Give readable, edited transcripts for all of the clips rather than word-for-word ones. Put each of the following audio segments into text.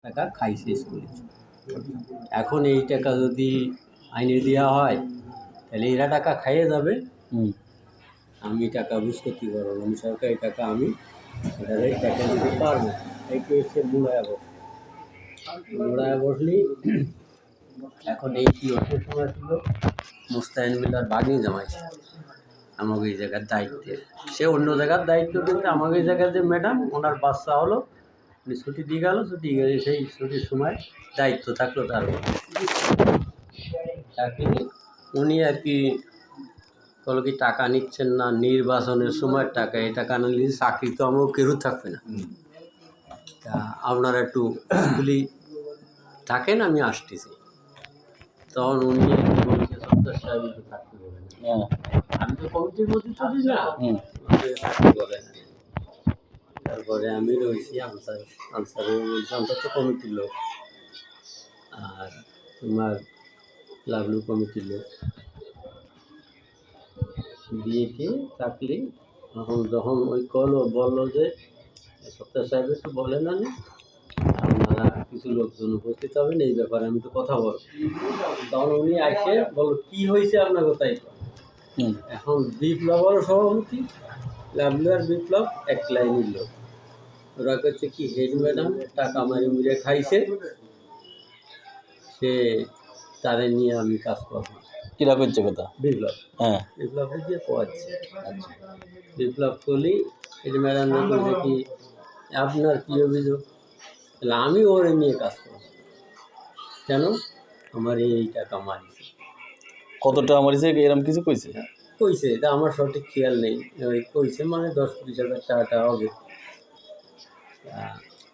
টাকা খাইছে স্কুলে। এখন এই টাকা যদি আইনে দেওয়া হয় তাহলে এরা টাকা খাইয়ে যাবে, আমি টাকা বুঝ করতে পারবো না, আমি সরকারি টাকা আমি এটারে টাকা দিতে পারবো। এইটা হচ্ছে মুড়ায় বসলি। এখন এই কি অসুখ সময় ছিল, মুস্তাহিন মিল্লার বাগনি জামাইছে আমাকে এই জায়গার দায়িত্বে। সে অন্য জায়গার দায়িত্ব, কিন্তু আমাকে এই জায়গার যে ম্যাডাম, ওনার বাচ্চা হলো, উনি ছুটি দিয়ে গেল, ছুটি গেলে সেই ছুটির সময় দায়িত্ব থাকলো তার চাকরি। উনি আর কি বলো কি টাকা নিচ্ছেন না, নির্বাচনের সময় টাকা, এই টাকা না নিলে চাকরি তো আমার কেউ থাকবে না, তা আপনারা একটু স্কুলই থাকেন, আমি আসতেছি। তখন উনি বলছে সত্তর সাহেব একটু থাকতে বলেন, আমি তো কমিটির মধ্যে তো দিই না, থাকতে বলেন। তারপরে আমি রয়েছি, আনসারে বলছি আনসার তো কমিটির লোক, আর তোমার লাভলু কমিটির লোক দিয়েছে চাকরি। এখন যখন ওই বললো যে সত্তর সাহেব একটু বলেন, না আপনারা কিছু লোকজন উপস্থিত হবেন, এই ব্যাপারে আমি তো কথা বলব। তখন উনি আসে বলল কী হয়েছে আপনার কোথায়। এখন বিপ্লব হলো সভাপতি, লাভলু আর বিপ্লব এক লাইনের লোক। ওরা করছে কি হেড ম্যাডাম টাকা মারি মুড়ে খাইছে, সে তারে নিয়ে আমি কাজ করবো। কিরা করছে কথা বিপ্লব, হ্যাঁ বিপ্লব দিয়ে পড়াচ্ছে। আচ্ছা, বিপ্লব করলি হেড ম্যাডাম বলছে কি আপনার কী অভিযোগ, তাহলে আমি ওরে নিয়ে কাজ করব। কেন, আমার এই টাকা মারিছে। কত টাকা মারিছে এরকম কিছু কইছে? কইছে, এটা আমার সঠিক খেয়াল নেই, ওই কইছে মানে 10-20 হাজার টাকা হবে,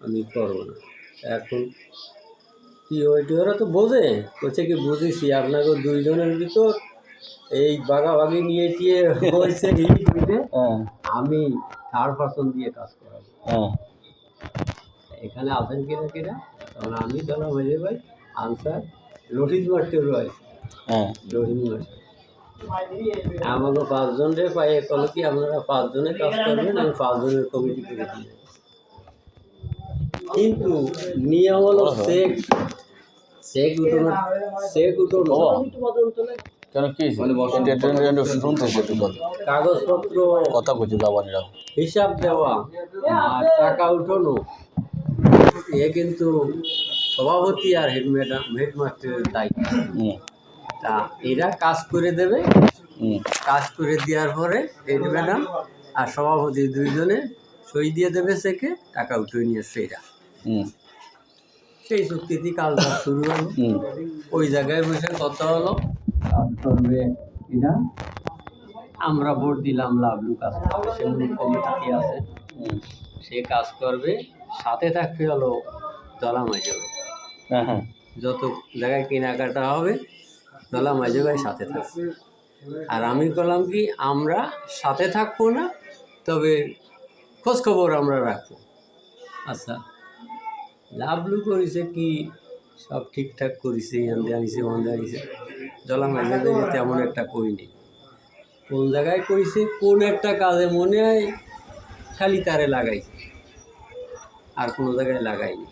আমি করবো না। এখন কি ওইটি ওরা তো বোঝে, বলছে কি বুঝেছি আপনাকে দুইজনের ভিতর এই বাগাবাগি নিয়ে টিয়ে হয়েছে, আমি থার্ড পার্সন দিয়ে কাজ করাবো। এখানে আছেন কিনা কিনা, তখন আমি ধরা হয়ে ভাই আনসার রশিদ মাস্টারও আছে, রশিদ মাস্টার আমাকে 5 জন রে পাইয়ে কলো কি আপনারা 5 জনে কাজ করবেন, আমি 5 জনের কমিটি করে দিই। কিন্তু নিয়ম হলো চেক উঠোনো কেন কি কাগজপত্র কথা কইছে যাবানিরা হিসাব দেওয়া আর টাকা উঠানো, এ কিন্তু সভাপতি আর হেডমাস্টারের দায়িত্ব। তা এরা কাজ করে দেবে, কাজ করে দেওয়ার পরে হেড ম্যাডাম আর সভাপতি দুইজনে সই দিয়ে দেবে, চেকে টাকা উঠে নিয়ে এসছে এরা। সেই চুক্তিটি কাজটা শুরু হলো, ওই জায়গায় বসে কথা হলো, কাজ করবে এরা, আমরা ভোট দিলাম লাভলু কাজ করবে, সে কমিটি আছে, সে কাজ করবে, সাথে থাকবে হলো দলা মাঝে, যত জায়গায় কেনাকাটা হবে দলা মাঝে ভাই সাথে থাকবে। আর আমি বললাম কি আমরা সাথে থাকবো না, তবে খোঁজখবর আমরা রাখবো। আচ্ছা, লাভলু করেছে কি সব ঠিকঠাক করেছে, এনে আনিছে ওনে আনিছে, দলা মাঝে ভাই তেমন একটা করিনি। কোন জায়গায় কইছে, কোন একটা কাজে মনে হয় খালি তারে লাগাইছে, আর কোনো জায়গায় লাগাইনি।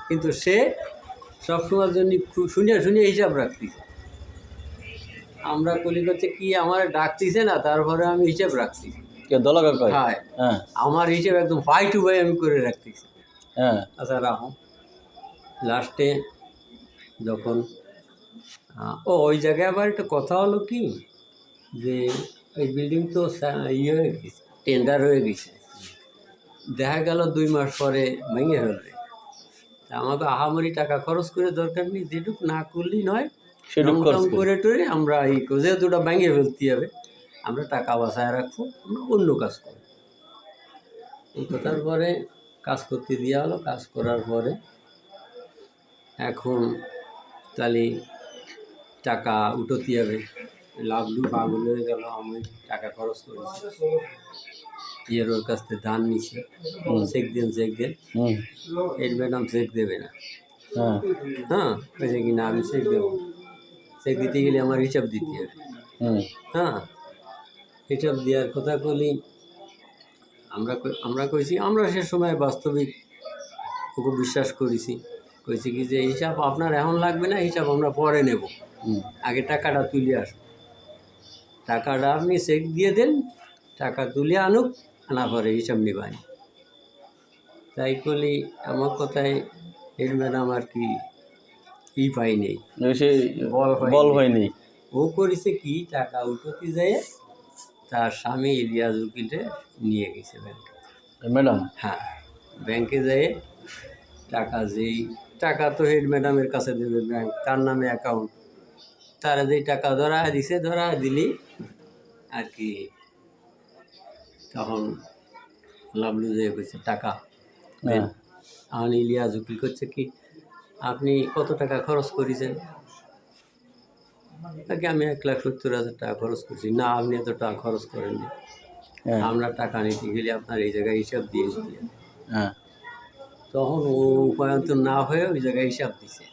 কিন্তু সে সবসময়ের জন্য শুনিয়ে হিসাব রাখতেছে। আমরা কলি করছে কি আমার ডাকতেছে না, তারপরে আমি হিসাব রাখতেছি। হ্যাঁ, আমার হিসাব একদম বাই টু বাই আমি করে রাখতেছি। আচ্ছা রাখো, লাস্টে যখন ওই জায়গায় আবার একটা কথা হলো কি যে এই বিল্ডিং তো ইয়ে হয়ে গেছে, টেন্ডার হয়ে গেছে, দেখা গেল 2 মাস পরে ভেঙে ফেলবে। আমাকে আহামরি টাকা খরচ করে দরকার নেই, যেটুক না করলেই নয় সেটুক করে টরে আমরা এই যেহেতু ওটা ভেঙে ফেলতে হবে, আমরা টাকা বাঁচায় রাখবো, আমরা অন্য কাজ করব। এই কথার পরে কাজ করতে দেওয়া হলো। কাজ করার পরে এখন তাহলে টাকা উঠোতে হবে, লাভলু পাগল হয়ে গেল, আমি টাকা খরচ করেছি, ওর কাছ থেকে ধান নিচ্ছে, চেক দেন এই ম্যাডাম চেক দেবে না। বলছে কি না আমি চেক দেবো, চেক দিতে গেলে আমার হিসাব দিতে হবে। হিসাব দেওয়ার কথা বলি, আমরা কইছি আমরা সে সময় বাস্তবিক খুব বিশ্বাস করেছি কইছে কি যে হিসাব আপনার এখন লাগবে না, হিসাব আমরা পরে নেব, আগে টাকাটা তুলে আসুন। টাকাটা আপনি চেক দিয়ে দেন, টাকা তুলে আনুক, আনার পরে হিসাব নিবানি। তাই করলি আমার কথায় হেড ম্যাডাম আর কি পাই নেই, সে বল বল হয়নি। ও করেছে কি, টাকা উঠোতে যায় তার স্বামী ইলিয়াস উকিলে নিয়ে গেছে ব্যাংকে। ম্যাডাম হ্যাঁ, ব্যাংকে যেয়ে টাকা যেই টাকা তো হেড ম্যাডামের কাছে দেবে ব্যাংক, তার নামে অ্যাকাউন্ট, তারা যেই টাকা ধরা দিছে, ধরা দিলি আর কি তখন লাভলু যে বলছে টাকা দেন। এখন ইলিয়াস উকিল করছে কি, আপনি কত টাকা খরচ করেছেন? তাকে আমি 1,70,000 টাকা খরচ করছি। না, আপনি এত টাকা খরচ করেননি, আমরা টাকা নিতে গেলে আপনার এই জায়গায় হিসাব দিয়ে দিই। তখন ও উপায়ন্ত না হয়ে ওই জায়গায় হিসাব দিছে,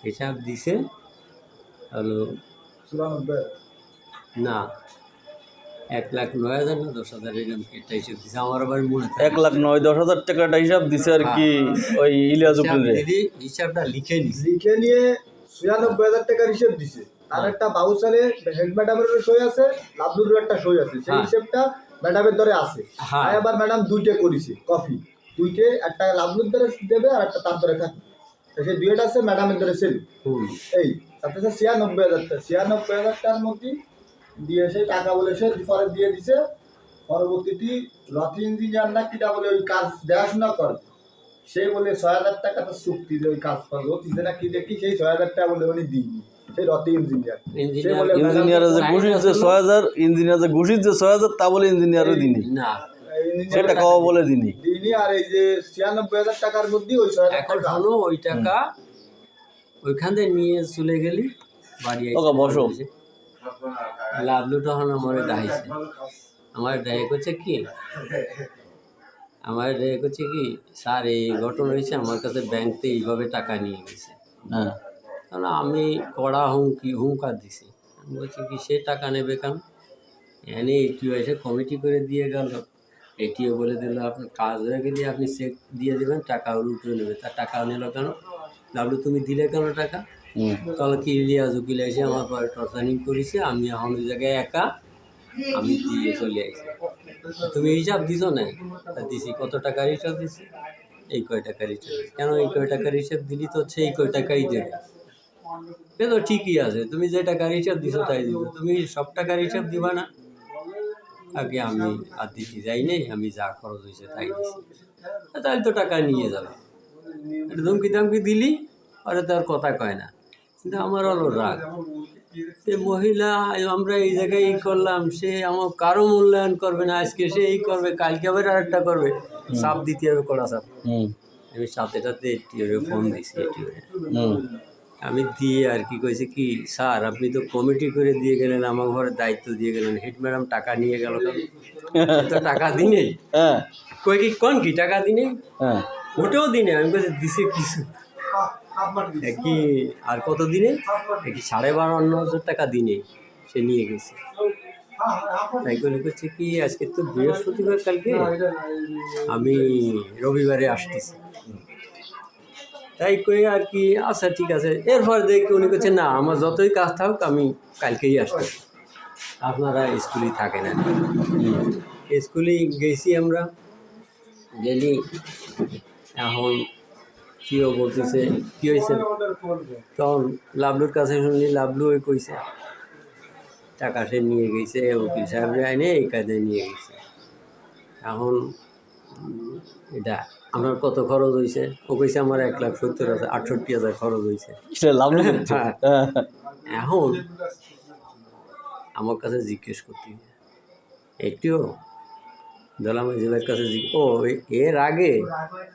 হিসাব দিছে হলো না 1,09,000 না 10,000 এরকম একটা হিসাব দিছে। আমার আবার মনে থাকে 1,09,10,000 টাকাটা হিসাব দিছে আর কি ওই ইলিয়াস উকিল রে। হিসাবটা লিখে নিয়ে 96,000 টাকার হিসেব দিছে। তার একটা বাউচারে হেড ম্যাডামের সই আছে, লাভলুর একটা সই আছে, সেই হিসেবটা ম্যাডামের ধরে আছে। তাই আবার ম্যাডাম দুইটা করেছে কপি, দুইটে, একটা লাভলুর ধরে দেবে আর একটা তার ধরে থাকবে। সেই দুইটা আছে ম্যাডামের ধরে সেল। এই তাতে 96,000 টাকা, 96,000 টাকার মধ্যে দিয়ে সেই টাকা বলে সে পরে দিয়ে দিছে। পরবর্তীতে রথি ইঞ্জিনিয়ার না কিটা বলে ওই কাজ দেখাশোনা করে, সে বলে 6,000 টাকা তো চুক্তি যে ওই কাজ করবে, অতীতে না কি দেখি সেই 6,000 টাকা বলে উনি দিইনি, সেই রথি ইঞ্জিনিয়ার। সে বলে ইঞ্জিনিয়ার যে ঘুষির যে 6,000, ইঞ্জিনিয়ার যে ঘুষির যে 6,000 তা বলে ইঞ্জিনিয়ারও দিনি না, সেটা খাওয়া বলে দিনি। আর এই যে 96,000 টাকার মধ্যে ওই 6,000 এখন শোনো, ওই টাকা ওইখান থেকে নিয়ে চলে গেলি বাড়ি। বসো। লাভলু তখন আমার ডাইছে, আমার ডাই করছে কি, আমার ডাই করছে কি, স্যার এই ঘটনা হয়েছে, আমার কাছে ব্যাংকে এইভাবে টাকা নিয়ে গেছে। কারণ আমি কড়া হুঙ্কার দিছি। আমি বলছি কি, সে টাকা নেবে কেন? এনে এটিও এসে কমিটি করে দিয়ে গেল, এটিও বলে দিল আপনার কাজ হয়ে গেলে আপনি চেক দিয়ে দেবেন, টাকা উঠে নেবে। তার টাকা নিল কেন? লাভলু তুমি দিলে কেন টাকা? তাহলে কি ইলিয়াস উকিল এসে আমার পরে টর্চারিং করেছে, আমি এখন ওই জায়গায় একা, আমি দিয়ে চলে আসি। তুমি হিসাব দিছো না? দিছি। কত টাকার হিসাব দিছি? এই কয় টাকার হিসাব। কেন এই কয় টাকার হিসাব দিলি? তো সেই কয় টাকাই দেবে। সে তো ঠিকই আছে, তুমি যে টাকার হিসাব দিছো তাই দিবে, তুমি সব টাকার হিসাব দিবা না? আগে আমি আর দিতে যাই নেই, আমি যা খরচ হয়েছে তাই দিছি। তাহলে তো টাকা নিয়ে যাবে। একটা ধমকি ধমকি দিলি, আরে তার কথা কয় না। কিন্তু আমার হলো রাগ, সে মহিলা আমরা এই জায়গায় এই করলাম, সে আমার কারো মূল্যায়ন করবে না। আজকে সে এই করবে, কালকে আবার আরেকটা করবে, চাপ দিতে হবে, কড়া চাপ। আমি সাথে সাথে এটিওরে ফোন দিছি। আমি দিয়ে আর কি কইছি কি, স্যার আপনি তো কমিটি করে দিয়ে গেলেন, আমার ঘরের দায়িত্ব দিয়ে গেলেন, হেড ম্যাডাম টাকা নিয়ে গেল তো টাকা দিনে কই কি কোন কি টাকা দিনে ওটাও দিনে। আমি বলছি দিছে কিছু কি, আর কত দিনে কি 52,500 টাকা দিনে সে নিয়ে গেছে। তাই করে করছে কি, আজকে তো বৃহস্পতিবার, কালকে আমি রবিবারে আসতেছি। তাই কই আর কি, আচ্ছা ঠিক আছে। এরপর দেখি উনি করছে না, আমার যতই কাজ থাকুক আমি কালকেই আসতেছি, আপনারা স্কুলেই থাকেন। আর স্কুলেই গেছি আমরা, গেলি এখন কেউ বলতেছে কী হয়েছে, তখন লাভলুর কাছে শুনলি, লাভলু ওই কইছে টাকা সে নিয়ে গেছে, উকিল সাহেব আইনে এই কাজে নিয়ে গেছে। এখন এটা আপনার কত খরচ হয়েছে? ও কইছে আমার 1,68,000 খরচ হয়েছে। এখন আমার কাছে জিজ্ঞেস করতে একটিও দলাম জিবের কাছে ও এর আগে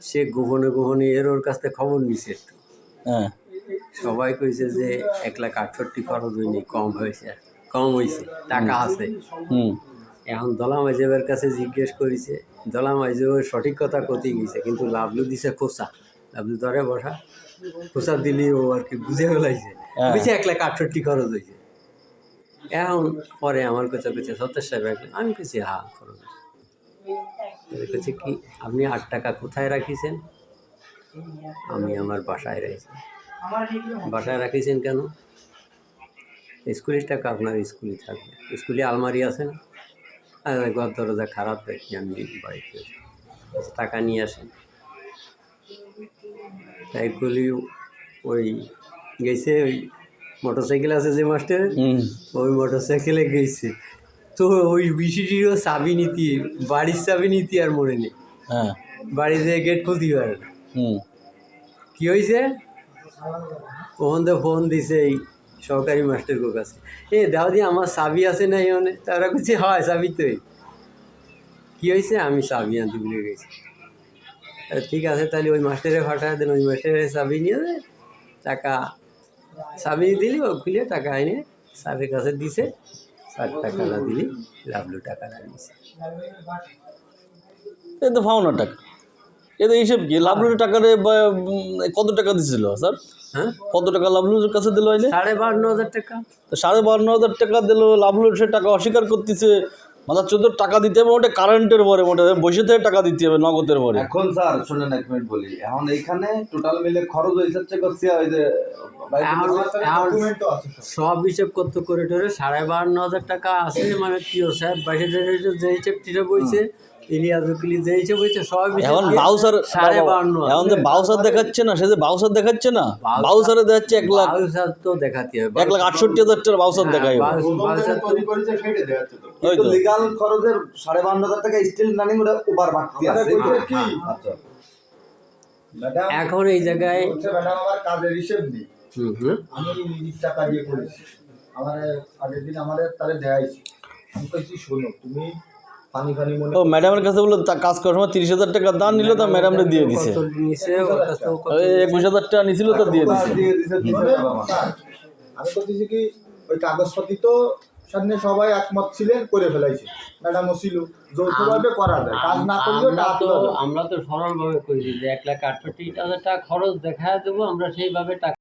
সে গোপনে গোপনে ওর কাছ থেকে খবর নিছে একটু। সবাই কইছে যে 1,68,000 খরচ হয়নি, কম হয়েছে, কম হয়েছে, টাকা আছে। এখন দলাম আইজেবের কাছে জিজ্ঞেস করেছে, দলাম আইজেব সঠিক কথা কতে গেছে, কিন্তু লাভলু দিছে খোসা। লাভলু ধরে বসা খোসা দিলি ও আর কি বুঝে ফেলাইছে, বুঝছে 1,68,000 খরচ হয়েছে। এখন পরে আমার কাছে কইছে সত্তর সাহেব, আমি কইছি হ্যাঁ খরচ হয়েছে। কইছে কি আপনি 8 টাকা কোথায় রাখিছেন? আমি আমার বাসায় রেখেছি। বাসায় রাখিছেন কেন? স্কুলের টাকা আপনার স্কুলে থাকবে, স্কুলে আলমারি আছে না, আর ঘর দরজা খারাপ দেখি আমি বাড়িতে টাকা নিয়ে আসেন। তাই বলি ওই গেছে, ওই মোটরসাইকেল আছে যে মাস্টার, ওই মোটরসাইকেলে গেছে, তো ওই বিসিটিরও চাবি নীতি, বাড়ির চাবি নীতি আর মনে নেই। হ্যাঁ, বাড়িতে গেট খুলতে পারে না। কী হয়েছে, ওখান থেকে ফোন দিছে এই সরকারি মাস্টারের কাছে, দাও দিয়ে আমার চাবি আছে না এখানে? তারা বলছে হয় চাবি তোই। কী হয়েছে, আমি চাবি আনতে ভুলে গেছি। ঠিক আছে, তাহলে ওই মাস্টারে ফাটায় দেন, ওই মাস্টারের চাবি নিয়ে দেয়, টাকা চাবি দিলি, ও খুলে টাকা এনে স্যারের কাছে দিছে। স্যার টাকা না দিলি লাভলু টাকা নিয়েছে। এই তো পাওনা টাকা, এটা হিসেব কি? লাভলুর টাকারে কত টাকা দিছিল স্যার? হ্যাঁ, কত টাকা লাভলুর কাছে দিল? 52,500 টাকা। তো 52,500 টাকা দিল লাভলুর, সে টাকা অস্বীকার করতেছে। মাথা 14 টাকা দিতে হবে ওটা কারেন্টের পরে, ওটা বসে থেকে টাকা দিতে হবে নগদের পরে। এখন স্যার শুনেন এক মিনিট বলি, এখন এইখানে টোটাল মিলে খরচ হয়েছে হচ্ছে করছে ওই যে ডকুমেন্টও আছে সব। সব হিসেব কত করে টরে 52,500 টাকা আছে, মানে পিও সাহেব বাইরে যে হিসেব টিটা বইছে, ইলিয়াজুকিলি যে হিসেব হয়েছে সব হিসেব এখন দিয়ে বাউসার 52,500 এখন যে বাউসার দেখাচ্ছে না, সে যে বাউসার দেখাচ্ছে না, বাউসারে দেখাচ্ছে 1 লাখ, বাউসার তো দেখাতে হবে, 1,68,000 টাকা বাউসার দেখাই। বাউসার তো তৈরি করেছে সেটা দেখাচ্ছে তো। ওই তো লিগাল খরচের 52,500 টাকা স্টিল রানিং, ওটা ওভার বাড়তি আমাদের আছে বলছে কি, আচ্ছা ম্যাডাম এখন এই জায়গায় বলছে ম্যাডাম আমার কাজের হিসেব নেই, হুম আমি নিজের টাকা দিয়ে করেছি। আমার আগের দিন আমাদের তারে দেয়াইছি, আমি কইছি শোনো তুমি পানি ফানি মনে ও ম্যাডামের কাছে বললো কাজ করার সময় 30,000 টাকা দান নিল, তা ম্যাডামরে দিয়ে দিছে। কত নিছে ওর কাছেও কত 21,000 টাকা নিছিল, তা দিয়ে দিছে। দিয়ে দিছে 30,000 টাকা আমার। স্যার, আমি বলতেছি কি ওই কাগজপত্র তো সামনে সবাই একমত ছিলেন, করে ফেলাইছে, ম্যাডামও ছিল, যৌথভাবে করা যায়, কাজ না করলেও আমরা তো সরলভাবে করেছি যে 1,68,000 টাকা খরচ দেখা দেবো, আমরা সেইভাবে টাকা